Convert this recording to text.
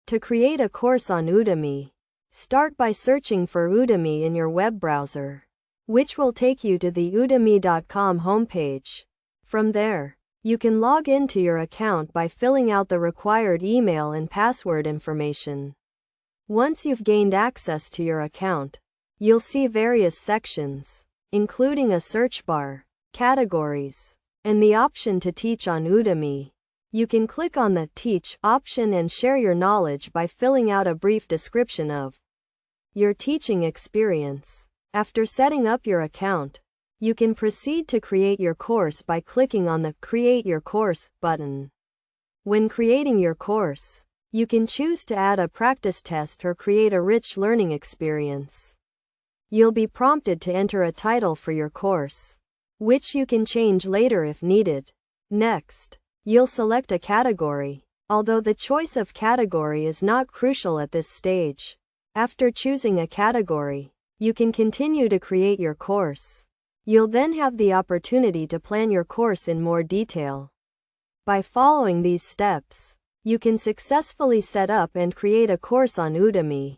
To create a course on Udemy, start by searching for Udemy in your web browser, which will take you to the udemy.com homepage. From there, you can log into your account by filling out the required email and password information. Once you've gained access to your account, you'll see various sections, including a search bar, categories, and the option to teach on Udemy. You can click on the Teach option and share your knowledge by filling out a brief description of your teaching experience. After setting up your account, you can proceed to create your course by clicking on the Create Your Course button. When creating your course, you can choose to add a practice test or create a rich learning experience. You'll be prompted to enter a title for your course, which you can change later if needed. Next, you'll select a category, although the choice of category is not crucial at this stage. After choosing a category, you can continue to create your course. You'll then have the opportunity to plan your course in more detail. By following these steps, you can successfully set up and create a course on Udemy.